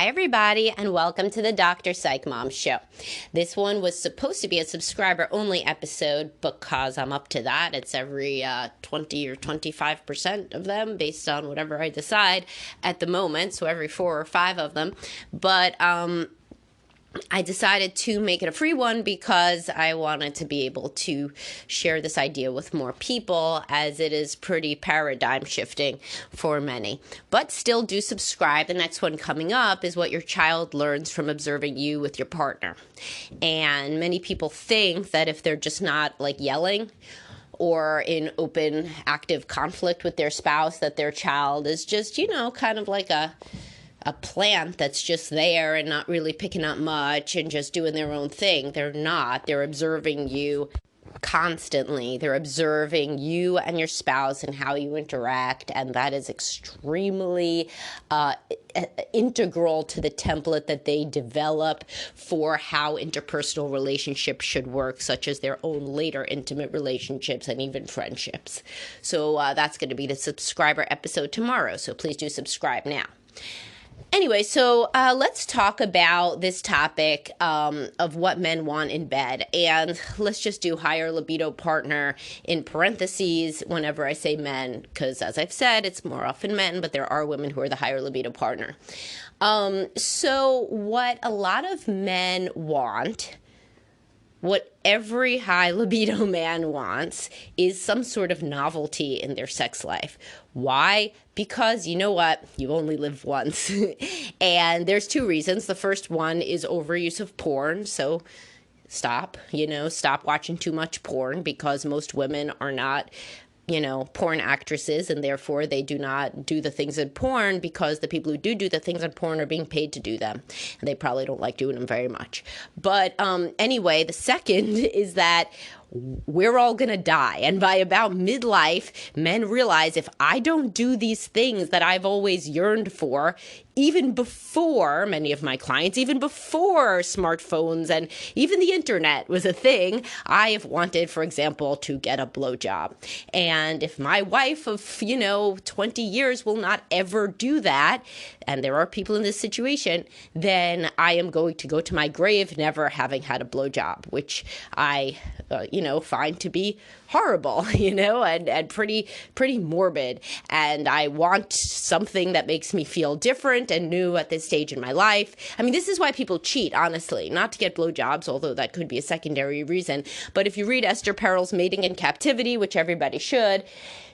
everybody, and welcome to the Dr. Psych Mom Show. This one was supposed to be a subscriber-only episode because I'm up to that. It's every 20 or 25% of them based on whatever I decide at the moment, so every 4 or 5 of them. But I decided to make it a free one because I wanted to be able to share this idea with more people, as it is pretty paradigm shifting for many. But still do subscribe. The next one coming up is what your child learns from observing you with your partner. And many people think that if they're just not like yelling or in open active conflict with their spouse, that their child is just, kind of like a plant that's just there and not really picking up much and just doing their own thing. They're not. They're observing you constantly. They're observing you and your spouse and how you interact, and that is extremely integral to the template that they develop for how interpersonal relationships should work, such as their own later intimate relationships and even friendships. So that's going to be the subscriber episode tomorrow, so please do subscribe now. Anyway, so let's talk about this topic of what men want in bed. And let's just do higher libido partner in parentheses whenever I say men, because as I've said, it's more often men, but there are women who are the higher libido partner. So what a lot of men want, what every high libido man wants, is some sort of novelty in their sex life. Why? Because you know what? You only live once. And there's 2 reasons. The first one is overuse of porn. So stop watching too much porn, because most women are not porn actresses, and therefore they do not do the things in porn because the people who do the things in porn are being paid to do them. And they probably don't like doing them very much. But anyway, the second is that we're all going to die. And by about midlife, men realize, if I don't do these things that I've always yearned for, even before many of my clients, even before smartphones and even the internet was a thing, I have wanted, for example, to get a blowjob. And if my wife of, 20 years will not ever do that, and there are people in this situation, then I am going to go to my grave never having had a blowjob, which I, find to be horrible, and pretty morbid. And I want something that makes me feel different and new at this stage in my life. I mean, this is why people cheat, honestly, not to get blowjobs, although that could be a secondary reason. But if you read Esther Perel's Mating in Captivity, which everybody should,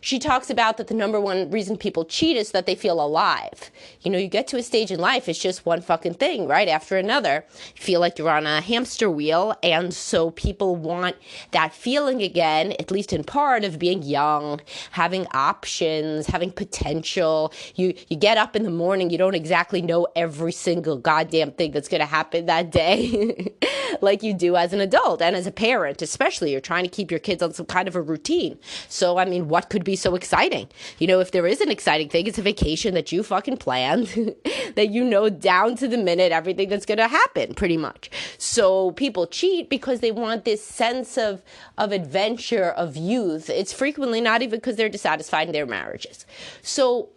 she talks about that the number one reason people cheat is that they feel alive. You get to a stage in life, it's just one fucking thing, right after another. You feel like you're on a hamster wheel, and so people want that feeling again, at least in part, of being young, having options, having potential. You get up in the morning, you don't exactly know every single goddamn thing that's going to happen that day like you do as an adult and as a parent, especially. You're trying to keep your kids on some kind of a routine. So, I mean, what could be so exciting? If there is an exciting thing, it's a vacation that you fucking planned, that down to the minute everything that's going to happen, pretty much. So people cheat because they want this sense of adventure, of youth. It's frequently not even because they're dissatisfied in their marriages. So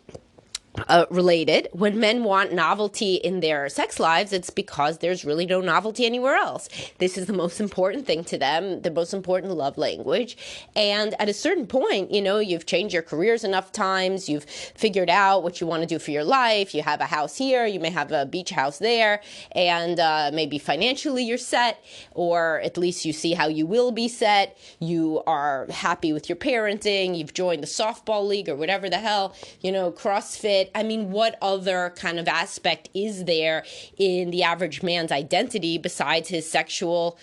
related, when men want novelty in their sex lives, it's because there's really no novelty anywhere else. This is the most important thing to them, the most important love language. And at a certain point, you've changed your careers enough times, you've figured out what you want to do for your life, you have a house here, you may have a beach house there, and maybe financially you're set, or at least you see how you will be set, you are happy with your parenting, you've joined the softball league or whatever the hell, CrossFit. I mean, what other kind of aspect is there in the average man's identity besides his sexual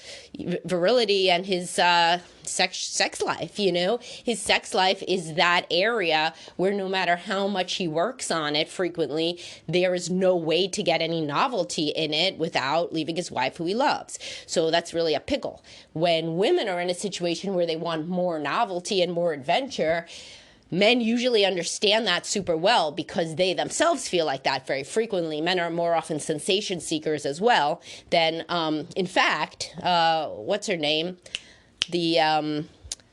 virility and his sex life? His sex life is that area where no matter how much he works on it frequently, there is no way to get any novelty in it without leaving his wife who he loves. So that's really a pickle. When women are in a situation where they want more novelty and more adventure, men usually understand that super well because they themselves feel like that very frequently. Men are more often sensation seekers as well than, in fact, what's her name? The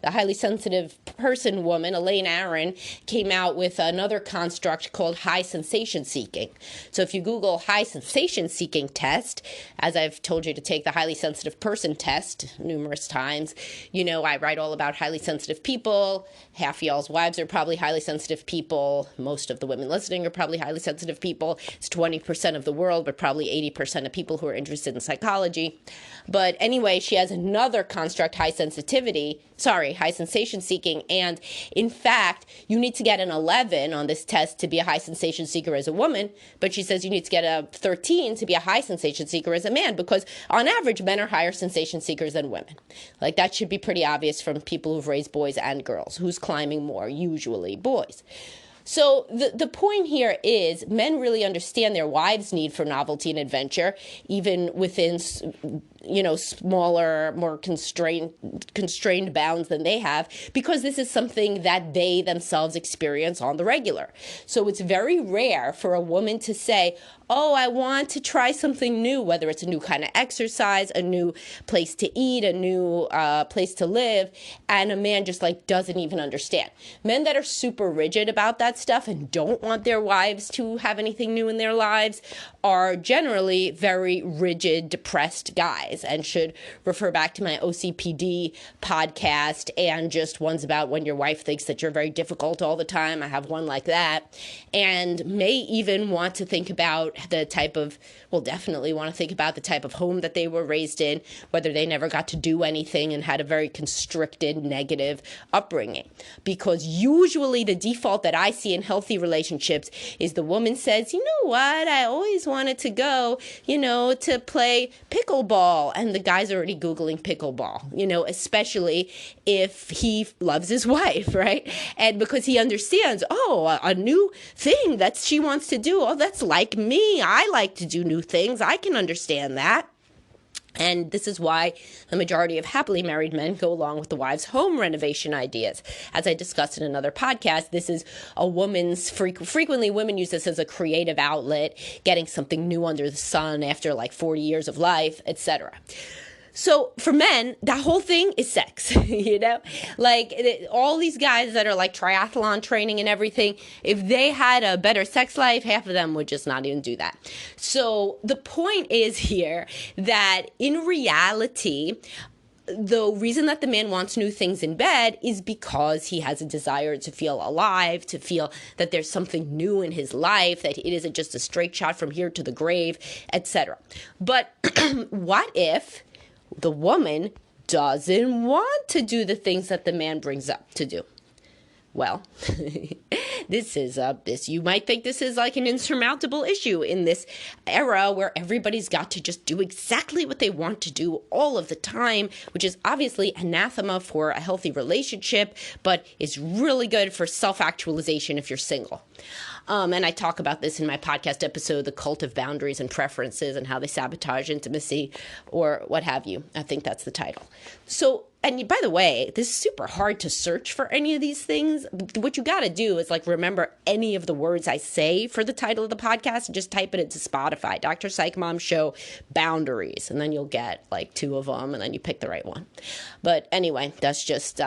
the highly sensitive person woman, Elaine Aron, came out with another construct called high sensation seeking. So if you Google high sensation seeking test, as I've told you to take the highly sensitive person test numerous times, you know, I write all about highly sensitive people. Half y'all's wives are probably highly sensitive people. Most of the women listening are probably highly sensitive people. It's 20% of the world, but probably 80% of people who are interested in psychology. But anyway, she has another construct, high sensation seeking. And in fact, you need to get an 11 on this test to be a high sensation seeker as a woman. But she says you need to get a 13 to be a high sensation seeker as a man, because on average, men are higher sensation seekers than women. Like, that should be pretty obvious from people who've raised boys and girls. Who's climbing more? Usually boys. So the point here is men really understand their wives' need for novelty and adventure, even within, you know, smaller, more constrained bounds than they have, because this is something that they themselves experience on the regular. So it's very rare for a woman to say, oh, I want to try something new, whether it's a new kind of exercise, a new place to eat, a new place to live, and a man just like doesn't even understand. Men that are super rigid about that stuff and don't want their wives to have anything new in their lives are generally very rigid, depressed guys, and should refer back to my OCPD podcast and just ones about when your wife thinks that you're very difficult all the time. I have one like that, and may even want to think about the type of, well, definitely want to think about the type of home that they were raised in, whether they never got to do anything and had a very constricted, negative upbringing. Because usually the default that I see in healthy relationships is the woman says, you know what, I always wanted to go, you know, to play pickleball. And the guy's already Googling pickleball, you know, especially if he loves his wife, right? And because he understands, oh, a new thing that she wants to do, oh, that's like me. I like to do new things. I can understand that. And this is why the majority of happily married men go along with the wives' home renovation ideas. As I discussed in another podcast, this is a woman's, frequently women use this as a creative outlet, getting something new under the sun after like 40 years of life, etc. So for men, that whole thing is sex, you know, like all these guys that are like triathlon training and everything, if they had a better sex life, half of them would just not even do that. So the point is here that in reality, the reason that the man wants new things in bed is because he has a desire to feel alive, to feel that there's something new in his life, that it isn't just a straight shot from here to the grave, etc. But what if the woman doesn't want to do the things that the man brings up to do? Well, you might think this is like an insurmountable issue in this era where everybody's got to just do exactly what they want to do all of the time, which is obviously anathema for a healthy relationship, but is really good for self-actualization if you're single. And I talk about this in my podcast episode, The Cult of Boundaries and Preferences, and how they sabotage intimacy, or what have you. I think that's the title. So, and by the way, this is super hard to search for any of these things. What you got to do is like remember any of the words I say for the title of the podcast and just type it into Spotify, Dr. Psych Mom Show Boundaries, and then you'll get like 2 of them, and then you pick the right one. But anyway, that's just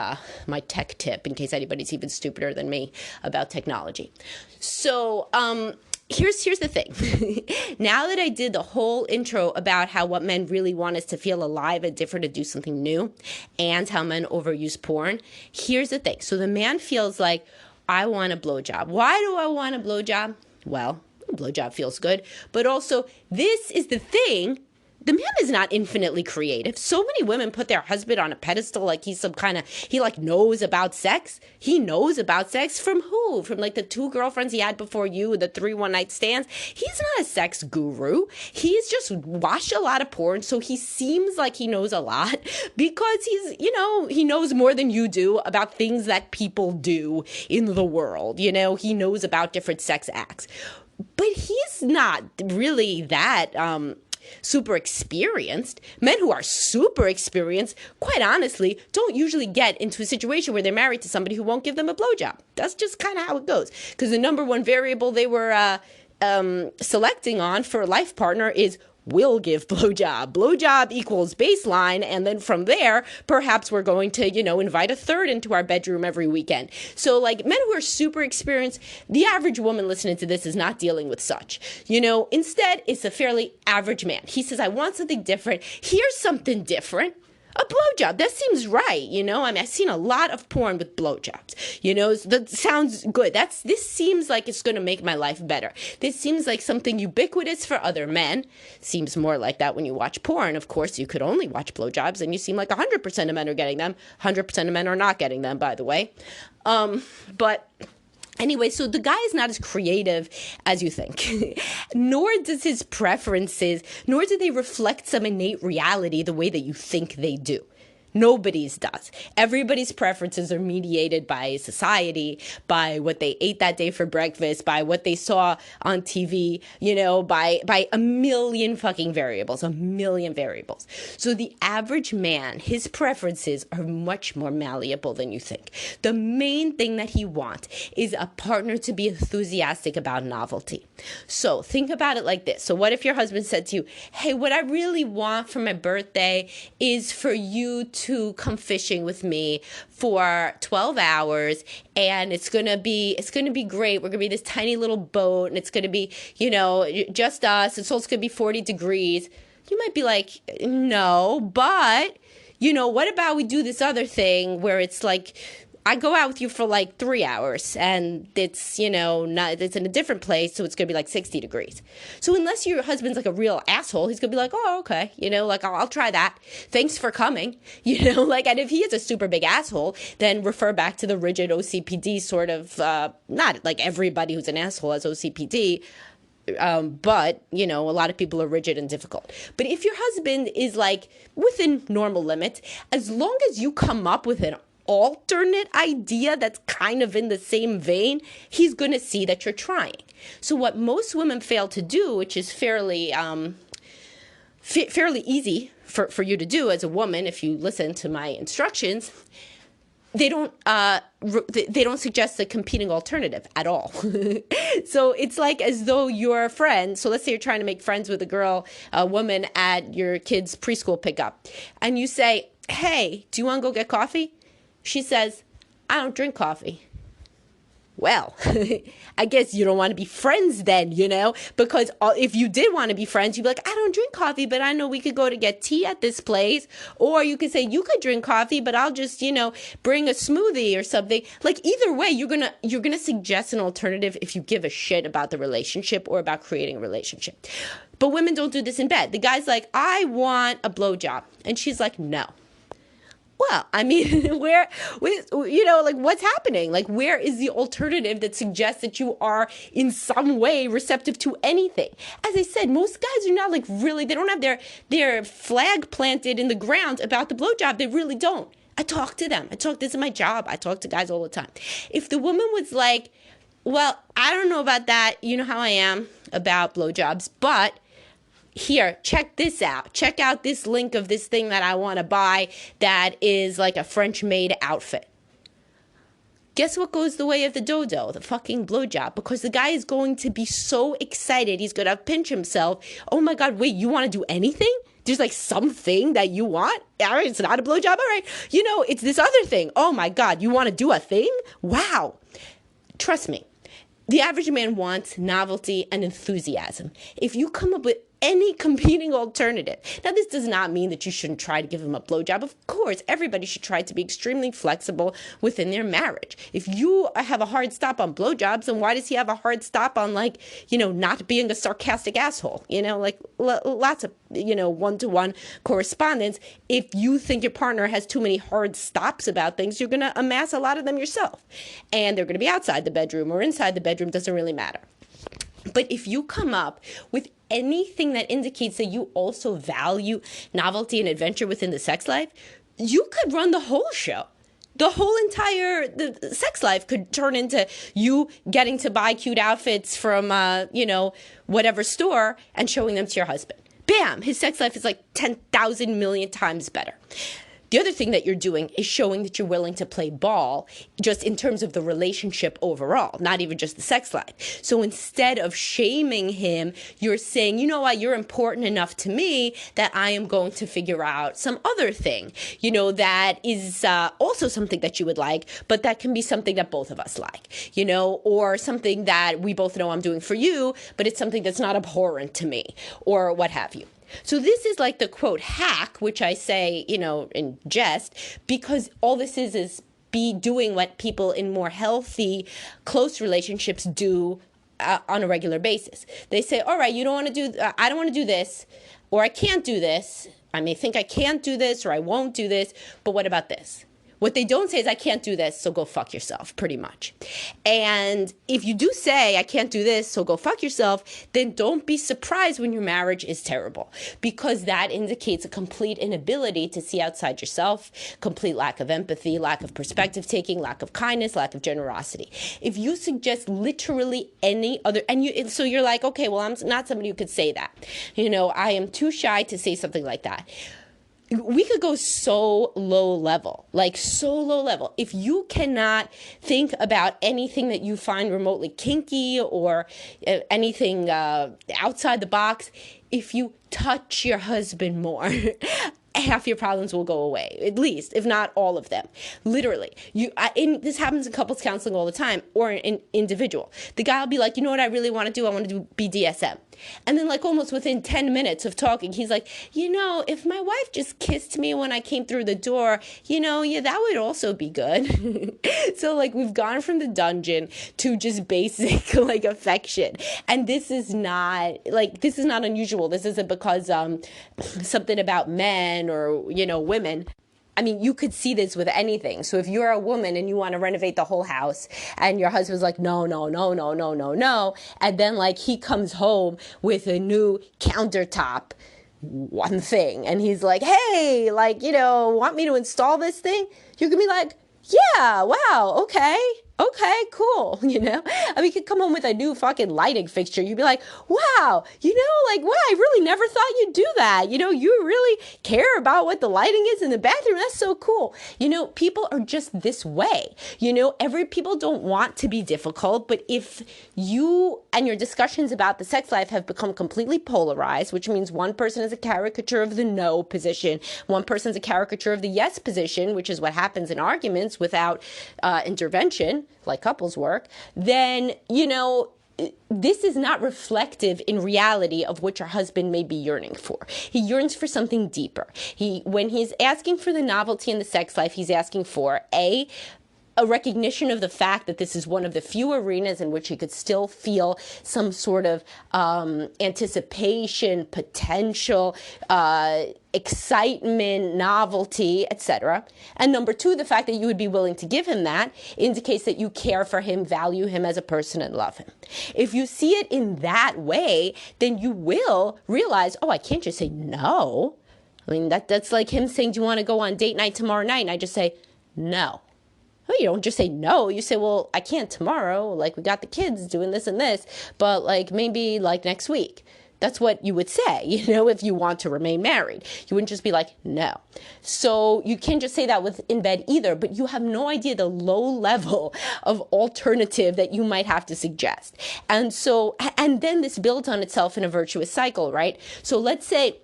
my tech tip in case anybody's even stupider than me about technology. So, here's the thing. Now that I did the whole intro about how what men really want is to feel alive and different, to do something new, and how men overuse porn, here's the thing. So the man feels like, I want a blowjob. Why do I want a blowjob? Well, a blowjob feels good. But also, this is the thing. The man is not infinitely creative. So many women put their husband on a pedestal like he's some kind of, he like knows about sex. He knows about sex from who? From like the 2 girlfriends he had before you, the 3 one-night stands. He's not a sex guru. He's just watched a lot of porn, so he seems like he knows a lot because he's, you know, he knows more than you do about things that people do in the world. You know, he knows about different sex acts. But he's not really that, super experienced. Men who are super experienced, quite honestly, don't usually get into a situation where they're married to somebody who won't give them a blowjob. That's just kind of how it goes. Because the number one variable they were selecting on for a life partner is, will give blowjob. Blowjob equals baseline, and then from there, perhaps we're going to, invite a third into our bedroom every weekend. So, like, men who are super experienced, the average woman listening to this is not dealing with such. Instead, it's a fairly average man. He says, I want something different. Here's something different. A blowjob. That seems right, I've seen a lot of porn with blowjobs. That sounds good. This seems like it's going to make my life better. This seems like something ubiquitous for other men. Seems more like that when you watch porn. Of course, you could only watch blowjobs, and you seem like 100% of men are getting them. 100% of men are not getting them, by the way. But anyway, so the guy is not as creative as you think, nor does his preferences, nor do they reflect some innate reality the way that you think they do. Nobody's does. Everybody's preferences are mediated by society, by what they ate that day for breakfast, by what they saw on TV, by a million fucking variables, a million variables. So the average man, his preferences are much more malleable than you think. The main thing that he wants is a partner to be enthusiastic about novelty. So think about it like this. So what if your husband said to you, hey, what I really want for my birthday is for you to come fishing with me for 12 hours, and it's going to be great. We're going to be this tiny little boat, and it's going to be, just us. It's also going to be 40 degrees. You might be like, no, but, what about we do this other thing where it's like, I go out with you for like 3 hours, and it's, it's in a different place, so it's going to be like 60 degrees. So unless your husband's like a real asshole, he's going to be like, oh, okay, I'll try that. Thanks for coming, and if he is a super big asshole, then refer back to the rigid OCPD sort of, not like everybody who's an asshole has OCPD, but, a lot of people are rigid and difficult. But if your husband is like within normal limits, as long as you come up with an alternate idea that's kind of in the same vein, he's going to see that you're trying. So what most women fail to do, which is fairly easy for you to do as a woman if you listen to my instructions, they don't suggest a competing alternative at all. So it's like as though your friend, so let's say you're trying to make friends with a woman at your kid's preschool pickup, and you say, hey, do you want to go get coffee? She says, I don't drink coffee. Well, I guess you don't want to be friends then, because if you did want to be friends, you'd be like, I don't drink coffee, but I know we could go to get tea at this place. Or you could say, you could drink coffee, but I'll just, bring a smoothie or something. Like either way, you're going to suggest an alternative if you give a shit about the relationship or about creating a relationship. But women don't do this in bed. The guy's like, I want a blowjob. And she's like, no. Well, I mean, what's happening? Like, where is the alternative that suggests that you are in some way receptive to anything? As I said, most guys are not they don't have their flag planted in the ground about the blowjob. They really don't. I talk to them. This is my job. I talk to guys all the time. If the woman was like, well, I don't know about that. You know how I am about blowjobs, but here, check this out. Check out this link of this thing that I want to buy that is like a French-made outfit. Guess what goes the way of the dodo? The fucking blowjob. Because the guy is going to be so excited. He's going to pinch himself. Oh my God, wait, you want to do anything? There's like something that you want? All right, it's not a blowjob. All right. It's this other thing. Oh my God, you want to do a thing? Wow. Trust me. The average man wants novelty and enthusiasm. If you come up with any competing alternative. Now, this does not mean that you shouldn't try to give him a blowjob. Of course, everybody should try to be extremely flexible within their marriage. If you have a hard stop on blowjobs, then why does he have a hard stop on, not being a sarcastic asshole? Lots of, one-to-one correspondence. If you think your partner has too many hard stops about things, you're going to amass a lot of them yourself. And they're going to be outside the bedroom or inside the bedroom, doesn't really matter. But if you come up with anything that indicates that you also value novelty and adventure within the sex life, you could run the whole show. The whole entire the sex life could turn into you getting to buy cute outfits from, whatever store and showing them to your husband. Bam! His sex life is like 10,000 million times better. The other thing that you're doing is showing that you're willing to play ball just in terms of the relationship overall, not even just the sex life. So instead of shaming him, you're saying, you know what, you're important enough to me that I am going to figure out some other thing, that is also something that you would like, but that can be something that both of us like, or something that we both know I'm doing for you, but it's something that's not abhorrent to me, or what have you. So this is like the quote hack, which I say, in jest, because all this is be doing what people in more healthy, close relationships do on a regular basis. They say, all right, I don't want to do this, or I can't do this. I may think I can't do this, or I won't do this, but what about this? What they don't say is, I can't do this, so go fuck yourself, pretty much. And if you do say, I can't do this, so go fuck yourself, then don't be surprised when your marriage is terrible, because that indicates a complete inability to see outside yourself, complete lack of empathy, lack of perspective taking, lack of kindness, lack of generosity. If you suggest literally any other, so you're like, okay, well, I'm not somebody who could say that. I am too shy to say something like that. We could go so low level. If you cannot think about anything that you find remotely kinky or anything outside the box, if you touch your husband more, half your problems will go away, at least, if not all of them. Literally. This happens in couples counseling all the time, or in individual. The guy will be like, you know what I really want to do? I want to do BDSM. And then almost within 10 minutes of talking, he's like, if my wife just kissed me when I came through the door, that would also be good. So we've gone from the dungeon to just basic affection. And this is not unusual. This isn't because something about men or, women. I mean, you could see this with anything. So if you're a woman and you want to renovate the whole house and your husband's like, no. And then he comes home with a new countertop, one thing. And he's like, hey, want me to install this thing? You're going to be like, yeah, wow, okay, cool, he could come home with a new fucking lighting fixture. You'd be like, wow, wow, I really never thought you'd do that. You really care about what the lighting is in the bathroom. That's so cool. People are just this way. People don't want to be difficult, but if you and your discussions about the sex life have become completely polarized, which means one person is a caricature of the no position, one person's a caricature of the yes position, which is what happens in arguments without intervention, like couples work, then, this is not reflective in reality of what your husband may be yearning for. He yearns for something deeper. When he's asking for the novelty in the sex life, he's asking for a recognition of the fact that this is one of the few arenas in which he could still feel some sort of anticipation, potential, excitement, novelty, etc. And number two, the fact that you would be willing to give him that indicates that you care for him, value him as a person, and love him. If you see it in that way, then you will realize, oh, I can't just say no. I mean, that's like him saying, do you want to go on date night tomorrow night? And I just say, no. Well, you don't just say no. You say, well, I can't tomorrow. We got the kids doing this and this, but maybe next week. That's what you would say, if you want to remain married. You wouldn't just be like, no. So you can't just say that in bed either, but you have no idea the low level of alternative that you might have to suggest. And then this builds on itself in a virtuous cycle, right? So let's say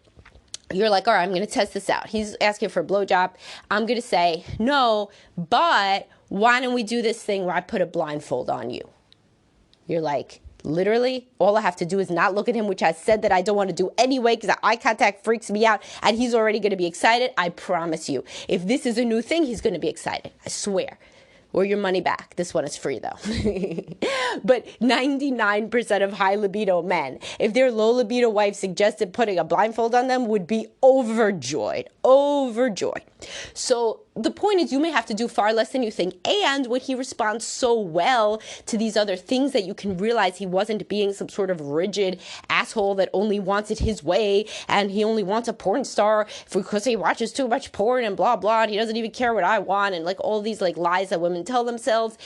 you're like, all right, I'm going to test this out. He's asking for a blowjob. I'm going to say, no, but why don't we do this thing where I put a blindfold on you? You're like, literally, all I have to do is not look at him, which I said that I don't want to do anyway because eye contact freaks me out, and he's already going to be excited. I promise you. If this is a new thing, he's going to be excited. I swear. Or your money back. This one is free, though. But 99% of high libido men, if their low libido wife suggested putting a blindfold on them, would be overjoyed. So the point is, you may have to do far less than you think. And when he responds so well to these other things that you can realize he wasn't being some sort of rigid asshole that only wants it his way, and he only wants a porn star because he watches too much porn and blah, blah, and he doesn't even care what I want, and all these lies that women tell themselves.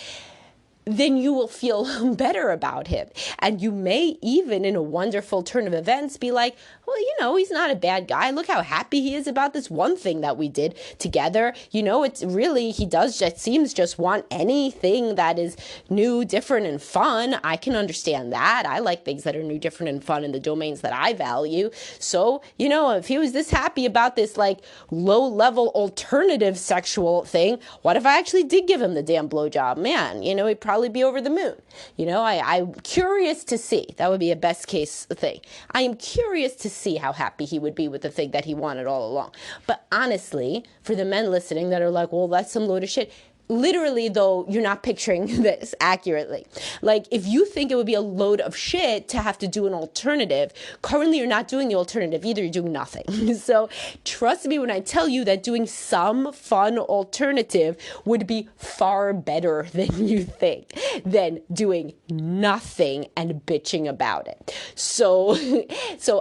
then you will feel better about him. And you may even, in a wonderful turn of events, be like, well, he's not a bad guy. Look how happy he is about this one thing that we did together. It's really, he does just seems just want anything that is new, different, and fun. I can understand that. I like things that are new, different, and fun in the domains that I value. So, if he was this happy about this like low-level alternative sexual thing, what if I actually did give him the damn blowjob? Man, he'd probably be over the moon. I'm curious to see. That would be a best case thing. I am curious to see how happy he would be with the thing that he wanted all along. But honestly, for the men listening that are like, well, that's some load of shit. Literally, though, you're not picturing this accurately. Like, if you think it would be a load of shit to have to do an alternative, currently you're not doing the alternative either. You're doing nothing. So trust me when I tell you that doing some fun alternative would be far better than you think, than doing nothing and bitching about it. So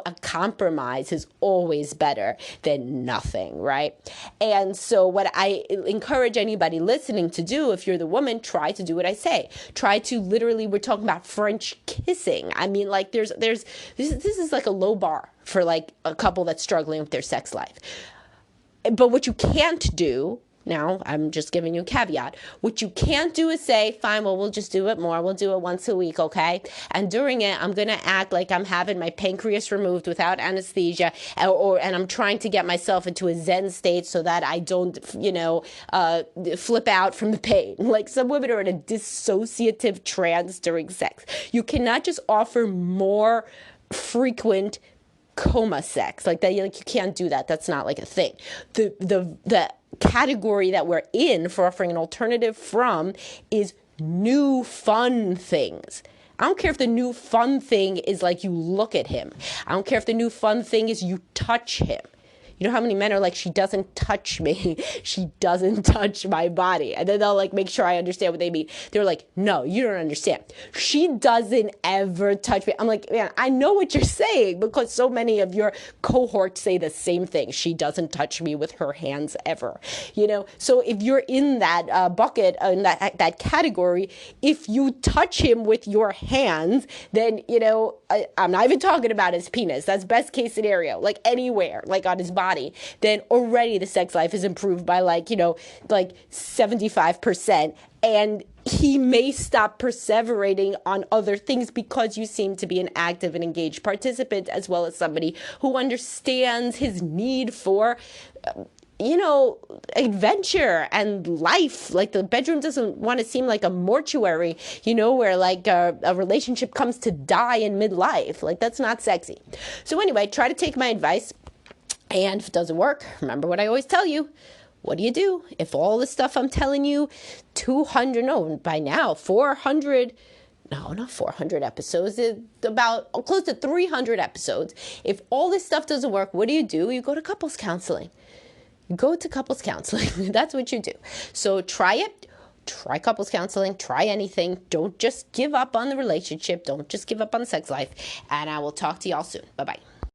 a compromise is always better than nothing, right? And so what I encourage anybody listening to do, if you're the woman, try to do what I say. Try to literally, we're talking about French kissing. I mean, like this is like a low bar for like a couple that's struggling with their sex life. But what you can't do, now I'm just giving you a caveat, what you can't do is say, fine, well, we'll just do it more. We'll do it once a week, okay? And during it, I'm going to act like I'm having my pancreas removed without anesthesia, and I'm trying to get myself into a Zen state so that I don't, flip out from the pain. Like some women are in a dissociative trance during sex. You cannot just offer more frequent coma sex like that. You can't do that. That's not like a thing. The category that we're in for offering an alternative from is new fun things. I don't care if the new fun thing is like you look at him. I don't care if the new fun thing is you touch him. You know how many men are like, she doesn't touch me. She doesn't touch my body. And then they'll like make sure I understand what they mean. They're like, no, you don't understand. She doesn't ever touch me. I'm like, man, I know what you're saying because so many of your cohorts say the same thing. She doesn't touch me with her hands ever. So if you're in that bucket, in that category, if you touch him with your hands, then, I'm not even talking about his penis. That's best case scenario, like anywhere, like on his body. Then already the sex life is improved by like 75%. And he may stop perseverating on other things because you seem to be an active and engaged participant, as well as somebody who understands his need for adventure and life. Like the bedroom doesn't want to seem like a mortuary, where like a relationship comes to die in midlife. Like that's not sexy. So anyway, try to take my advice. And if it doesn't work, remember what I always tell you. What do you do? If all the stuff I'm telling you, 400 episodes, about close to 300 episodes. If all this stuff doesn't work, what do? You go to couples counseling. Go to couples counseling. That's what you do. So try it. Try couples counseling. Try anything. Don't just give up on the relationship. Don't just give up on the sex life. And I will talk to y'all soon. Bye-bye.